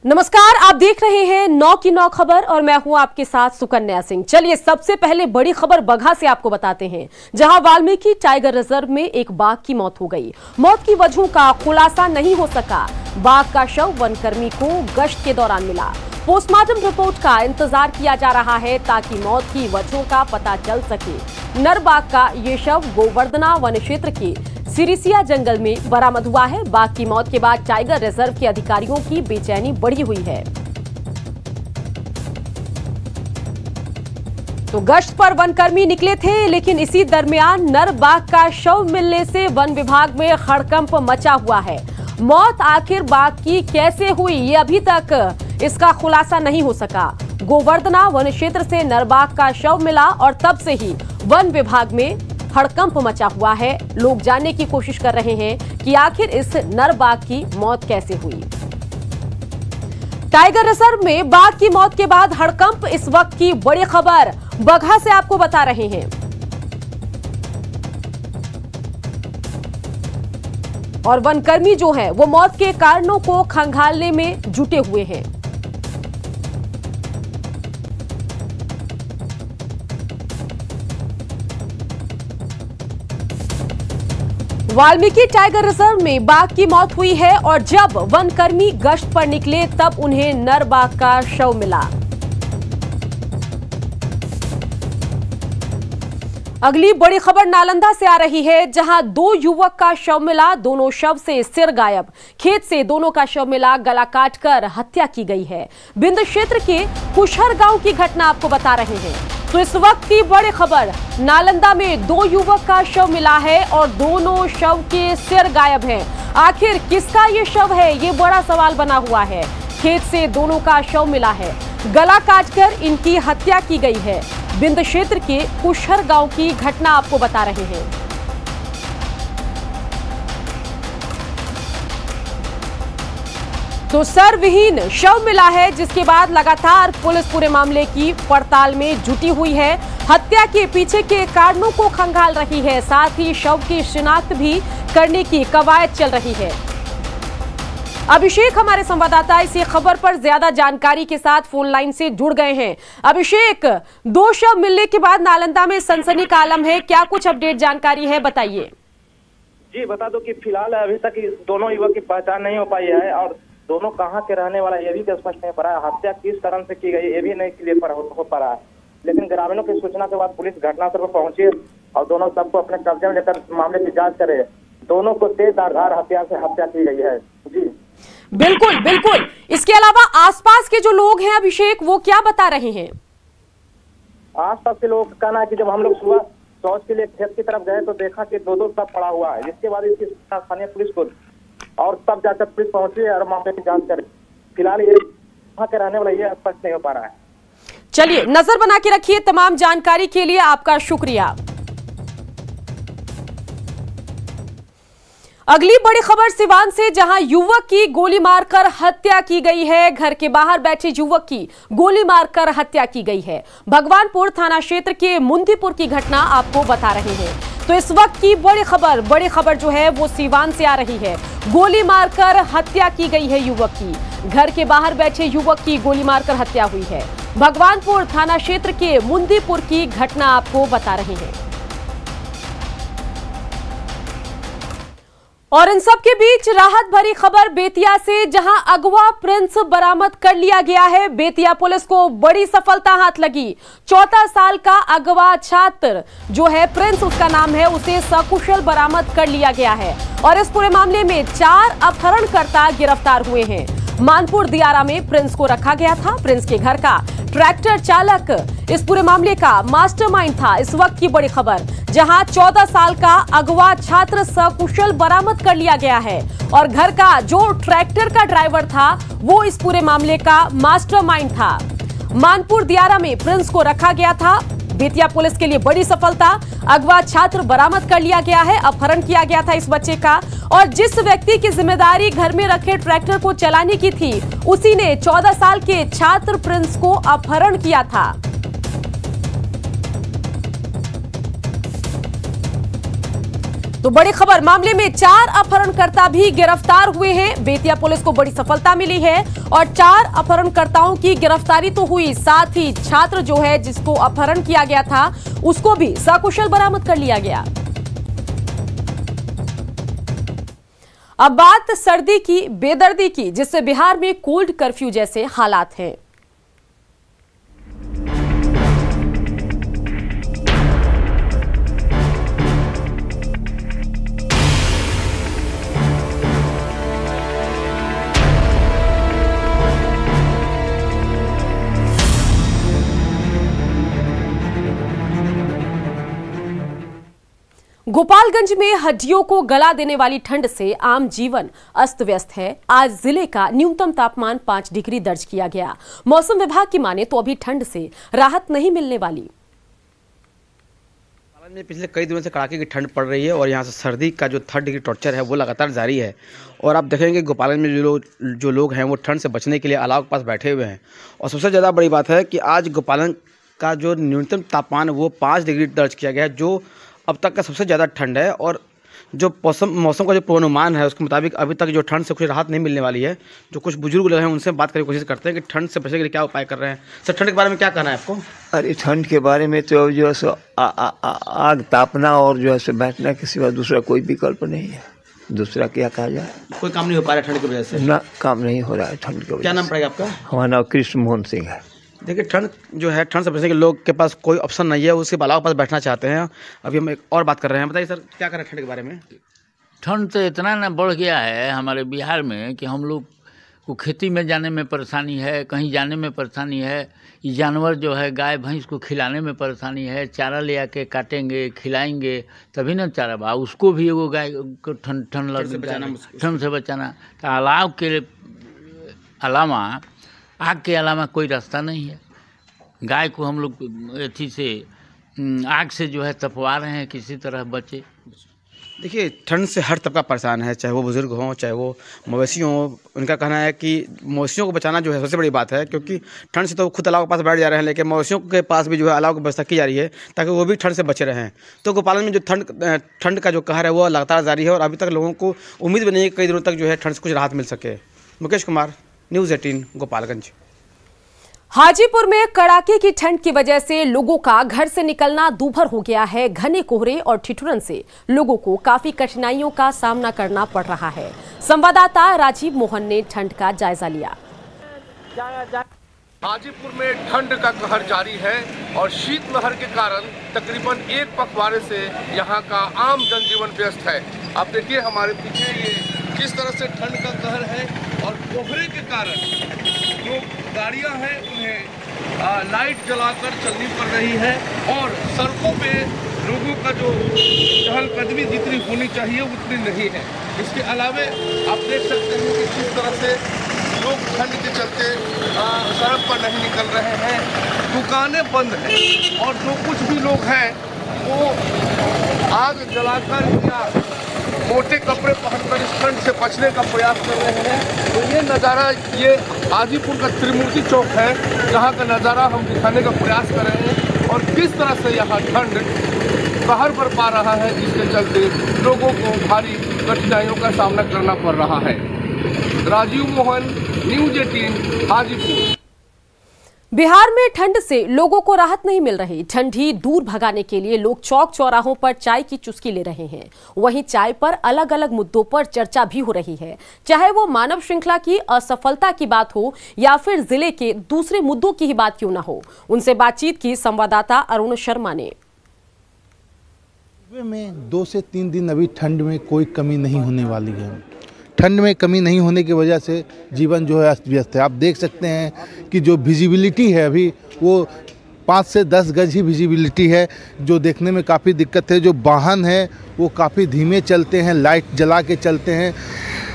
नमस्कार, आप देख रहे हैं 9 की 9 खबर और मैं हूं आपके साथ सुकन्या सिंह। चलिए सबसे पहले बड़ी खबर बगहा से आपको बताते हैं, जहां वाल्मीकि टाइगर रिजर्व में एक बाघ की मौत हो गई। मौत की वजहों का खुलासा नहीं हो सका। बाघ का शव वनकर्मी को गश्त के दौरान मिला। पोस्टमार्टम रिपोर्ट का इंतजार किया जा रहा है ताकि मौत की वजहों का पता चल सके। नर बाघ का ये शव गोवर्धना वन क्षेत्र के सिरिसिया जंगल में बरामद हुआ है। बाघ की मौत के बाद टाइगर रिजर्व के अधिकारियों की बेचैनी बढ़ी हुई है। तो गश्त पर वनकर्मी निकले थे, लेकिन इसी दरमियान नर बाघ का शव मिलने से वन विभाग में हड़कंप मचा हुआ है। मौत आखिर बाघ की कैसे हुई, ये अभी तक इसका खुलासा नहीं हो सका। गोवर्धना वन क्षेत्र से नर बाघ का शव मिला और तब से ही वन विभाग में हड़कंप मचा हुआ है। लोग जानने की कोशिश कर रहे हैं कि आखिर इस नर बाघ की मौत कैसे हुई। टाइगर रिजर्व में बाघ की मौत के बाद हड़कंप, इस वक्त की बड़ी खबर बगहा से आपको बता रहे हैं। और वनकर्मी जो है वो मौत के कारणों को खंगालने में जुटे हुए हैं। वाल्मीकि टाइगर रिजर्व में बाघ की मौत हुई है और जब वनकर्मी गश्त पर निकले तब उन्हें नर बाघ का शव मिला। अगली बड़ी खबर नालंदा से आ रही है, जहां 2 युवक का शव मिला। दोनों शव से सिर गायब। खेत से दोनों का शव मिला, गला काटकर हत्या की गई है। बिंद क्षेत्र के कुशहर गांव की घटना आपको बता रहे हैं। तो इस वक्त की बड़ी खबर, नालंदा में 2 युवक का शव मिला है और दोनों शव के सिर गायब हैं। आखिर किसका ये शव है, ये बड़ा सवाल बना हुआ है। खेत से दोनों का शव मिला है, गला काटकर इनकी हत्या की गई है। बिंद क्षेत्र के कुशहर गांव की घटना आपको बता रहे हैं। तो सरविहीन शव मिला है, जिसके बाद लगातार पुलिस पूरे मामले की पड़ताल में जुटी हुई है। हत्या के पीछे के कारणों को खंगाल रही है, साथ ही शव की शिनाख्त भी करने की कवायद चल रही है। अभिषेक हमारे संवाददाता इसी खबर पर ज्यादा जानकारी के साथ फोन लाइन से जुड़ गए हैं। अभिषेक, 2 शव मिलने के बाद नालंदा में सनसनी का आलम है, क्या कुछ अपडेट जानकारी है, बताइए। जी बता दो कि फिलहाल अभी तक दोनों युवक की पहचान नहीं हो पाई है और दोनों कहां के रहने वाला ये भी स्पष्ट नहीं पड़ा है। हत्या किस कारण से की गई ये भी नहीं क्लियर हो पा रहा है। लेकिन ग्रामीणों की सूचना के बाद पुलिस घटनास्थल पर पहुंची और दोनों सबको अपने कब्जे में लेकर मामले की जांच करे। दोनों को तेज धारदार हथियार से हत्या की गई है। जी बिल्कुल बिल्कुल। इसके अलावा आसपास के जो लोग हैं अभिषेक, वो क्या बता रहे हैं? आसपास के लोगों का कहना है कि जब हम लोग सुबह शौच के लिए खेत की तरफ गए तो देखा कि 2 शव पड़ा हुआ है। जिसके बाद इसकी स्थानीय पुलिस को और तब जाकर पुलिस पहुंची और मामले की जांच करे। फिलहाल ये वहां के रहने वाला ये स्पष्ट नहीं हो पा रहा है। चलिए, नजर बना के रखिए। तमाम जानकारी के लिए आपका शुक्रिया। अगली बड़ी खबर सिवान से, जहां युवक की गोली मारकर हत्या की गई है। घर के बाहर बैठे युवक की गोली मारकर हत्या की गई है। भगवानपुर थाना क्षेत्र के मुंदीपुर की घटना आपको बता रहे हैं। तो इस वक्त की बड़ी खबर जो है वो सिवान से आ रही है। गोली मारकर हत्या की गई है युवक की। घर के बाहर बैठे युवक की गोली मारकर हत्या हुई है। भगवानपुर थाना क्षेत्र के मुंदीपुर की घटना आपको बता रहे हैं। और इन सब के बीच राहत भरी खबर बेतिया से, जहां अगवा प्रिंस बरामद कर लिया गया है। बेतिया पुलिस को बड़ी सफलता हाथ लगी। 14 साल का अगवा छात्र जो है, प्रिंस उसका नाम है, उसे सकुशल बरामद कर लिया गया है। और इस पूरे मामले में 4 अपहरणकर्ता गिरफ्तार हुए हैं। मानपुर दियारा में प्रिंस को रखा गया था। प्रिंस के घर का ट्रैक्टर चालक इस पूरे मामले का मास्टरमाइंड था। इस वक्त की बड़ी खबर, जहां 14 साल का अगवा छात्र सकुशल बरामद कर लिया गया है और घर का जो ट्रैक्टर का ड्राइवर था वो इस पूरे मामले का मास्टरमाइंड था। मानपुर दियारा में प्रिंस को रखा गया था। बेतिया पुलिस के लिए बड़ी सफलता, अगवा छात्र बरामद कर लिया गया है। अपहरण किया गया था इस बच्चे का और जिस व्यक्ति की जिम्मेदारी घर में रखे ट्रैक्टर को चलाने की थी, उसी ने 14 साल के छात्र प्रिंस को अपहरण किया था। तो बड़ी खबर, मामले में 4 अपहरणकर्ता भी गिरफ्तार हुए हैं। बेतिया पुलिस को बड़ी सफलता मिली है और 4 अपहरणकर्ताओं की गिरफ्तारी तो हुई, साथ ही छात्र जो है जिसको अपहरण किया गया था उसको भी सकुशल बरामद कर लिया गया। अब बात सर्दी की, बेदर्दी की, जिससे बिहार में कोल्ड कर्फ्यू जैसे हालात हैं। गोपालगंज में हड्डियों को गला देने वाली ठंड से आम जीवन अस्त व्यस्त है। आज जिले का न्यूनतम तापमान 5 डिग्री दर्ज किया गया। मौसम विभाग की माने तो अभी ठंड से राहत नहीं मिलने वाली। में पिछले कई दिनों से कड़ाके की ठंड पड़ रही है और यहाँ से सर्दी का जो 3rd डिग्री टॉर्चर है वो लगातार जारी है। और आप देखेंगे गोपालगंज में जो लोग हैं वो ठंड से बचने के लिए अलाव के पास बैठे हुए हैं। और सबसे ज़्यादा बड़ी बात है कि आज गोपालगंज का जो न्यूनतम तापमान वो 5 डिग्री दर्ज किया गया है, जो अब तक का सबसे ज़्यादा ठंड है। और जो मौसम का जो पूर्वानुमान है उसके मुताबिक अभी तक जो ठंड से कुछ राहत नहीं मिलने वाली है। जो कुछ बुजुर्ग लोग हैं उनसे बात करने की कोशिश करते हैं कि ठंड से बचने के लिए क्या उपाय कर रहे हैं। सर, ठंड के बारे में क्या कहना है आपको? अरे ठंड के बारे में तो जो है सो आग तापना और जो है सो बैठना के सिवा दूसरा कोई विकल्प नहीं है। दूसरा क्या कहा जाए, कोई काम नहीं हो पा रहा है ठंड की वजह से? ना, काम नहीं हो रहा है ठंड की वजह से। क्या नाम पड़ेगा आपका? हमारा नाम कृष्ण मोहन सिंह है। देखिए, ठंड जो है, ठंड से बचने के लोग के पास कोई ऑप्शन नहीं है, उसके अलावा पास बैठना चाहते हैं। अभी हम एक और बात कर रहे हैं। बताइए सर, क्या करें ठंड के बारे में? ठंड तो इतना ना बढ़ गया है हमारे बिहार में कि हम लोग को खेती में जाने में परेशानी है, कहीं जाने में परेशानी है। ये जानवर जो है गाय भैंस को खिलाने में परेशानी है। चारा ले आके काटेंगे, खिलाएंगे तभी ना चारा बा, उसको भी वो गाय को ठंड लग, ठंड से बचाना। तो अलाव के अलावा, आग के अलावा कोई रास्ता नहीं है। गाय को हम लोग एथी से आग से जो है तपवा रहे हैं, किसी तरह बचे। देखिए, ठंड से हर तबका परेशान है, चाहे वो बुजुर्ग हों, चाहे वो मवेशी हों। उनका कहना है कि मवेशियों को बचाना जो है सबसे बड़ी बात है, क्योंकि ठंड से तो खुद अलाव के पास बैठ जा रहे हैं, लेकिन मवेशियों के पास भी जो है अलाव की व्यवस्था की जा रही है ताकि वो भी ठंड से बचे रहें। तो गोपालगंज में जो ठंड का जो कहर है वो लगातार जारी है और अभी तक लोगों को उम्मीद भी नहीं है कि कई दिनों तक जो है ठंड से कुछ राहत मिल सके। मुकेश कुमार, न्यूज़ 18 गोपालगंज। हाजीपुर में कड़ाके की ठंड की वजह से लोगों का घर से निकलना दूभर हो गया है। घने कोहरे और ठिठुरन से लोगों को काफी कठिनाइयों का सामना करना पड़ रहा है। संवाददाता राजीव मोहन ने ठंड का जायजा लिया। हाजीपुर में ठंड का कहर जारी है और शीतलहर के कारण तकरीबन 1 पखवाड़े से यहाँ का आम जनजीवन व्यस्त है। आप देखिए हमारे पीछे ये किस तरह से ठंड का कहर है और कोहरे के कारण जो गाड़ियां हैं उन्हें लाइट जलाकर चलनी पड़ रही है और सड़कों पे लोगों का जो चहलकदमी जितनी होनी चाहिए उतनी नहीं है। इसके अलावे आप देख सकते हैं कि किस तरह से लोग ठंड के चलते सड़क पर नहीं निकल रहे हैं। दुकानें बंद हैं और जो कुछ भी लोग हैं वो आग जलाकर या मोटे कपड़े पहनकर इस ठंड से बचने का प्रयास कर रहे हैं। तो ये नज़ारा, ये हाजीपुर का त्रिमूर्ति चौक है, जहाँ का नज़ारा हम दिखाने का प्रयास कर रहे हैं और किस तरह से यहाँ ठंड कहर बरपा रहा है, जिसके चलते लोगों को भारी कठिनाइयों का सामना करना पड़ रहा है। राजीव मोहन, न्यूज़ 18 हाजीपुर। बिहार में ठंड से लोगों को राहत नहीं मिल रही। ठंडी दूर भगाने के लिए लोग चौक चौराहों पर चाय की चुस्की ले रहे हैं। वहीं चाय पर अलग अलग मुद्दों पर चर्चा भी हो रही है, चाहे वो मानव श्रृंखला की असफलता की बात हो या फिर जिले के दूसरे मुद्दों की ही बात क्यों ना हो। उनसे बातचीत की संवाददाता अरुण शर्मा ने। में 2 से 3 दिन अभी ठंड में कोई कमी नहीं होने वाली है। ठंड में कमी नहीं होने की वजह से जीवन जो है अस्त व्यस्त है। आप देख सकते हैं कि जो विजिबिलिटी है अभी वो 5 से 10 गज ही विजिबिलिटी है, जो देखने में काफ़ी दिक्कत है। जो वाहन है वो काफ़ी धीमे चलते हैं, लाइट जला के चलते हैं।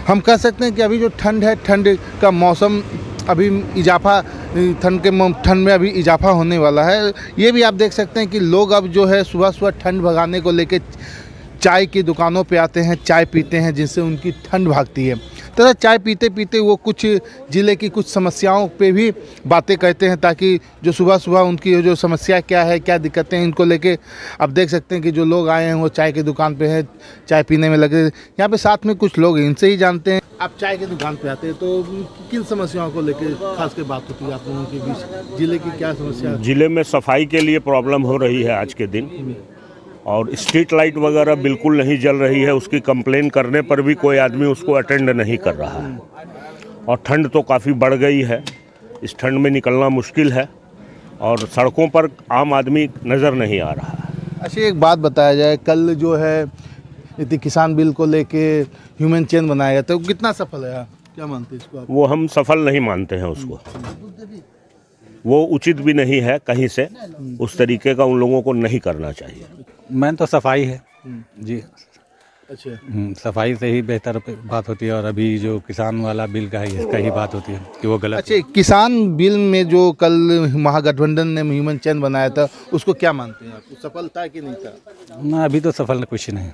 हम कह सकते हैं कि अभी जो ठंड है, ठंड का मौसम अभी इजाफा, ठंड में अभी इजाफा होने वाला है। ये भी आप देख सकते हैं कि लोग अब जो है सुबह सुबह ठंड भगाने को लेके चाय की दुकानों पे आते हैं, चाय पीते हैं, जिससे उनकी ठंड भागती है। तरह चाय पीते पीते वो कुछ ज़िले की कुछ समस्याओं पे भी बातें कहते हैं, ताकि जो सुबह सुबह उनकी जो समस्या क्या है, क्या दिक्कतें हैं, इनको लेके आप देख सकते हैं कि जो लोग आए हैं वो चाय की दुकान पे हैं, चाय पीने में लगे। यहाँ पे साथ में कुछ लोग हैं, इनसे ही जानते हैं। आप चाय की दुकान पे आते हैं तो किन समस्याओं को लेकर खास कर बात होती है आप लोगों के बीच? जिले की क्या समस्या है? जिले में सफाई के लिए प्रॉब्लम हो रही है आज के दिन, और स्ट्रीट लाइट वगैरह बिल्कुल नहीं जल रही है। उसकी कंप्लेन करने पर भी कोई आदमी उसको अटेंड नहीं कर रहा है। और ठंड तो काफ़ी बढ़ गई है, इस ठंड में निकलना मुश्किल है और सड़कों पर आम आदमी नज़र नहीं आ रहा है। अच्छा, एक बात बताया जाए, कल जो है यदि किसान बिल को लेके ह्यूमन चेन बनाया गया तो कितना सफल है, क्या मानते हैं इसको आप? वो हम सफल नहीं मानते हैं उसको, वो उचित भी नहीं है कहीं से, उस तरीके का उन लोगों को नहीं करना चाहिए। मैन तो सफाई है जी। अच्छा, सफाई से ही बेहतर बात होती है। और अभी जो किसान वाला बिल का है इसका ही बात होती है कि वो गलत। अच्छा, किसान बिल में जो कल महागठबंधन ने ह्यूमन चेन बनाया था उसको क्या मानते हैं आप? सफल था कि नहीं था? ना, अभी तो सफल कुछ नहीं,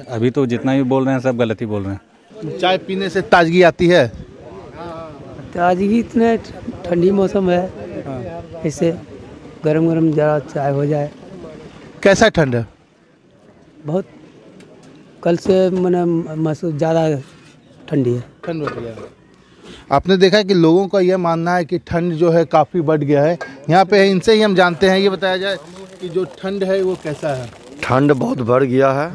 अभी तो जितना भी बोल रहे हैं सब गलत ही बोल रहे हैं। चाय पीने से ताजगी आती है? ताजगी इतने ठंडी मौसम है, इससे गरम गरम जरा चाय हो जाए। कैसा ठंड है? बहुत, कल से मैंने महसूस ज़्यादा ठंडी है। ठंड बढ़ गया है। आपने देखा कि लोगों का यह मानना है कि ठंड जो है काफ़ी बढ़ गया है। यहाँ पे इनसे ही हम जानते हैं, ये बताया जाए कि जो ठंड है वो कैसा है? ठंड बहुत बढ़ गया है,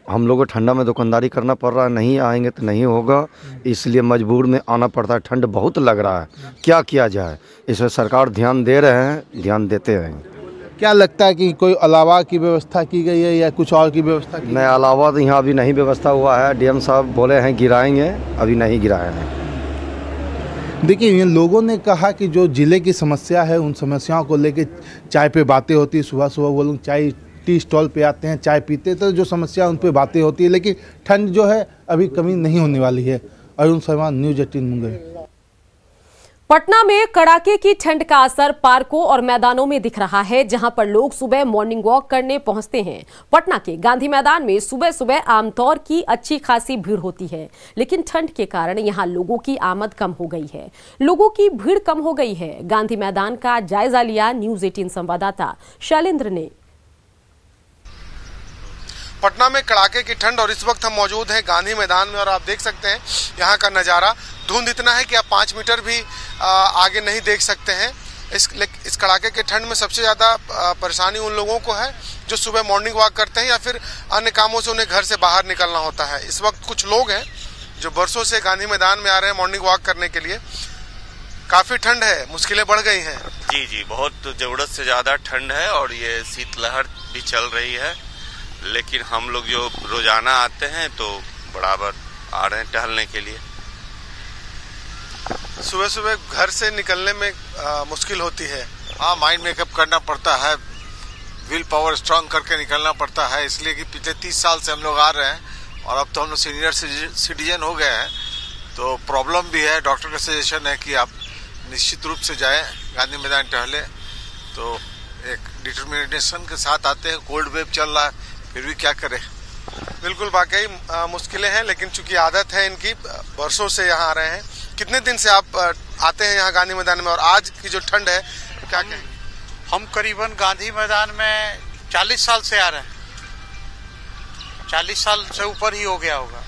हम लोगों को ठंडा में दुकानदारी करना पड़ रहा है, नहीं आएंगे तो नहीं होगा, इसलिए मजबूर में आना पड़ता है। ठंड बहुत लग रहा है, क्या किया जाए? इसमें सरकार ध्यान दे रहे हैं, ध्यान देते रहेंगे। क्या लगता है कि कोई अलावा की व्यवस्था की गई है या कुछ और की व्यवस्था की? नहीं, अलावा तो यहाँ अभी नहीं व्यवस्था हुआ है। डीएम साहब बोले हैं गिराएंगे, अभी नहीं गिराए हैं। देखिए, ये लोगों ने कहा कि जो ज़िले की समस्या है उन समस्याओं को लेकर चाय पे बातें होती है। सुबह सुबह वो लोग चाय टी स्टॉल पे आते हैं, चाय पीते, तो जो समस्या उन पे बातें होती है, लेकिन ठंड जो है अभी कमी नहीं होने वाली है। अरुण शर्मा, न्यूज़ 18 मुंगेर। पटना में कड़ाके की ठंड का असर पार्कों और मैदानों में दिख रहा है, जहां पर लोग सुबह मॉर्निंग वॉक करने पहुंचते हैं। पटना के गांधी मैदान में सुबह सुबह आमतौर की अच्छी खासी भीड़ होती है, लेकिन ठंड के कारण यहां लोगों की आमद कम हो गई है। लोगों की भीड़ कम हो गई है। गांधी मैदान का जायजा लिया न्यूज़ 18 संवाददाता शैलेंद्र ने। पटना में कड़ाके की ठंड और इस वक्त हम मौजूद हैं गांधी मैदान में और आप देख सकते हैं यहाँ का नज़ारा। धुंध इतना है कि आप 5 मीटर भी आगे नहीं देख सकते हैं। इस कड़ाके के ठंड में सबसे ज़्यादा परेशानी उन लोगों को है जो सुबह मॉर्निंग वॉक करते हैं या फिर अन्य कामों से उन्हें घर से बाहर निकलना होता है। इस वक्त कुछ लोग हैं जो बरसों से गांधी मैदान में आ रहे हैं मॉर्निंग वॉक करने के लिए। काफ़ी ठंड है, मुश्किलें बढ़ गई हैं। जी, बहुत ज़रूरत से ज़्यादा ठंड है और ये शीतलहर भी चल रही है, लेकिन हम लोग जो रोजाना आते हैं तो बराबर आ रहे हैं टहलने के लिए। सुबह सुबह घर से निकलने में मुश्किल होती है। हाँ, माइंड मेकअप करना पड़ता है, विल पावर स्ट्रांग करके निकलना पड़ता है, इसलिए कि पिछले 30 साल से हम लोग आ रहे हैं और अब तो हम लोग सीनियर सिटीजन हो गए हैं, तो प्रॉब्लम भी है। डॉक्टर का सजेशन है कि आप निश्चित रूप से जाएं गांधी मैदान टहले, तो एक डिटर्मिनेशन के साथ आते हैं। कोल्ड वेव चल रहा है, फिर भी क्या करें। बिल्कुल, वाकई मुश्किलें हैं, लेकिन चूंकि आदत है इनकी, बरसों से यहाँ आ रहे हैं। कितने दिन से आप आते हैं यहाँ गांधी मैदान में और आज की जो ठंड है क्या कहें? हम करीबन गांधी मैदान में 40 साल से आ रहे हैं, 40 साल से ऊपर ही हो गया होगा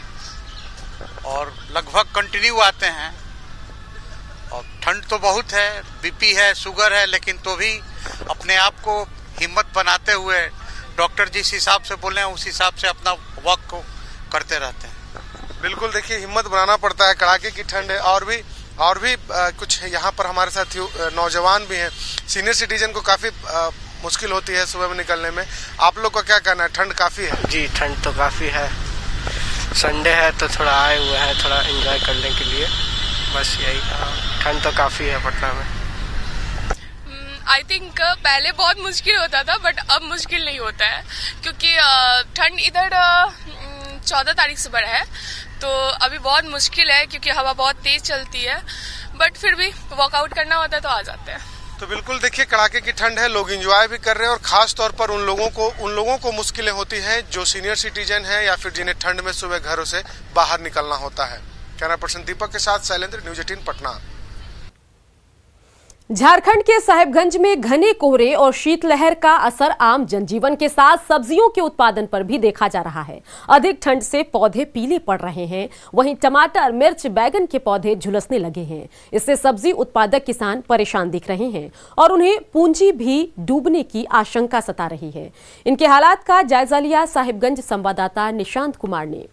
और लगभग कंटिन्यू आते हैं। और ठंड तो बहुत है, बीपी है, शुगर है, लेकिन तो भी अपने आप को हिम्मत बनाते हुए डॉक्टर जिस हिसाब से बोले हैं उस हिसाब से अपना वॉक को करते रहते हैं। बिल्कुल, देखिए हिम्मत बनाना पड़ता है, कड़ाके की ठंड है। और भी कुछ यहाँ पर हमारे साथ नौजवान भी हैं। सीनियर सिटीजन को काफ़ी मुश्किल होती है सुबह में निकलने में। आप लोग का क्या कहना है? ठंड काफ़ी है? जी, ठंड तो काफ़ी है। संडे है तो थोड़ा आए हुए हैं थोड़ा एंजॉय करने के लिए, बस यही। ठंड तो काफ़ी है पटना में। आई थिंक पहले बहुत मुश्किल होता था, बट अब मुश्किल नहीं होता है, क्योंकि ठंड इधर 14 तारीख से बढ़ा है, तो अभी बहुत मुश्किल है क्योंकि हवा बहुत तेज चलती है, बट फिर भी वॉकआउट करना होता है तो आ जाते हैं। तो बिल्कुल देखिए, कड़ाके की ठंड है, लोग एंजॉय भी कर रहे हैं और खास तौर पर उन लोगों को मुश्किलें होती हैं जो सीनियर सिटीजन हैं या फिर जिन्हें ठंड में सुबह घरों से बाहर निकलना होता है। कैमरा पर्सन दीपक के साथ शैलेंद्र, न्यूज 18 पटना। झारखंड के साहिबगंज में घने कोहरे और शीतलहर का असर आम जनजीवन के साथ सब्जियों के उत्पादन पर भी देखा जा रहा है। अधिक ठंड से पौधे पीले पड़ रहे हैं, वहीं टमाटर, मिर्च, बैगन के पौधे झुलसने लगे हैं। इससे सब्जी उत्पादक किसान परेशान दिख रहे हैं और उन्हें पूंजी भी डूबने की आशंका सता रही है। इनके हालात का जायजा लिया साहिबगंज संवाददाता निशांत कुमार ने।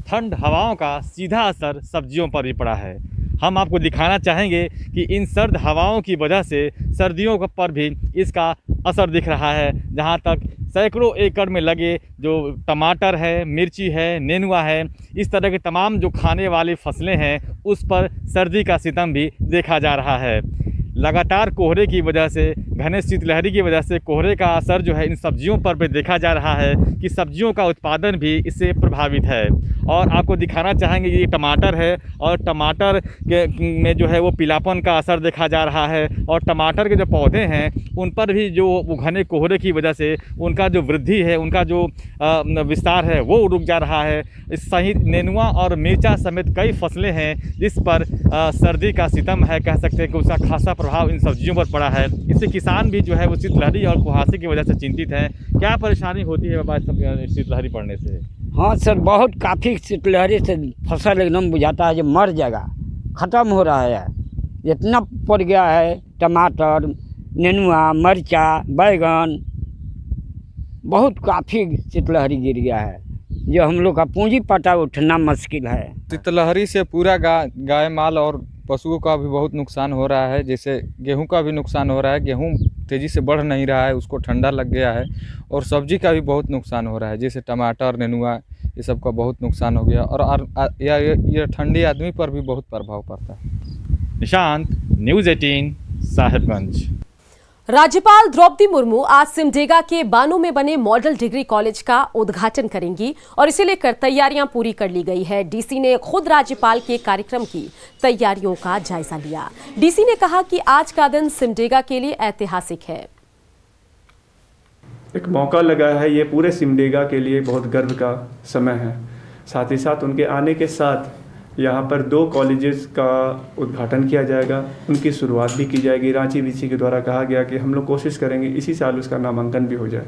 ठंड हवाओं का सीधा असर सब्जियों पर भी पड़ा है। हम आपको दिखाना चाहेंगे कि इन सर्द हवाओं की वजह से सर्दियों पर भी इसका असर दिख रहा है। जहां तक सैकड़ों एकड़ में लगे जो टमाटर है, मिर्ची है, नेनुआ है, इस तरह के तमाम जो खाने वाली फसलें हैं उस पर सर्दी का सितम भी देखा जा रहा है। लगातार कोहरे की वजह से, घने शीतलहरी की वजह से कोहरे का असर जो है इन सब्जियों पर भी देखा जा रहा है कि सब्जियों का उत्पादन भी इससे प्रभावित है। और आपको दिखाना चाहेंगे ये टमाटर है और टमाटर में जो है वो पीलापन का असर देखा जा रहा है और टमाटर के जो पौधे हैं उन पर भी जो घने कोहरे की वजह से उनका जो वृद्धि है, उनका जो विस्तार है वो रुक जा रहा है। इस सहित नेनुआ और मिर्चा समेत कई फसलें हैं जिस पर सर्दी का सितम है, कह सकते हैं कि उसका खासा प्रभाव इन सब्जियों पर पड़ा है। इससे किसान भी जो है वो शीतलहरी और कुहासे की वजह से चिंतित हैं। क्या परेशानी होती है बाबा शीतलहरी पड़ने से? हाँ सर, बहुत काफ़ी शीतलहरी से फसल एकदम बुझाता है जो मर जाएगा, ख़त्म हो रहा है। इतना पड़ गया है, टमाटर, नेनुआ, मरचा, बैगन, बहुत काफ़ी शीतलहरी गिर गया है जो हम लोग का पूंजी पटा उठना मुश्किल है। शीतलहरी से पूरा गाय माल और पशुओं का भी बहुत नुकसान हो रहा है। जैसे गेहूं का भी नुकसान हो रहा है, गेहूं तेज़ी से बढ़ नहीं रहा है, उसको ठंडा लग गया है। और सब्जी का भी बहुत नुकसान हो रहा है, जैसे टमाटर, नेनुआ, ये सब का बहुत नुकसान हो गया। और ये ठंडी आदमी पर भी बहुत प्रभाव पड़ता है। निशांत, न्यूज़ 18 साहिबगंज। राज्यपाल द्रौपदी मुर्मू आज सिमडेगा के बानो में बने मॉडल डिग्री कॉलेज का उद्घाटन करेंगी और इसे लेकर तैयारियां पूरी कर ली गई है। डीसी ने खुद राज्यपाल के कार्यक्रम की तैयारियों का जायजा लिया। डीसी ने कहा कि आज का दिन सिमडेगा के लिए ऐतिहासिक है। एक मौका लगा है, ये पूरे सिमडेगा के लिए बहुत गर्व का समय है। साथ ही साथ उनके आने के साथ यहाँ पर 2 कॉलेजेस का उद्घाटन किया जाएगा, उनकी शुरुआत भी की जाएगी। रांची वीसी के द्वारा कहा गया कि हम लोग कोशिश करेंगे इसी साल उसका नामांकन भी हो जाए।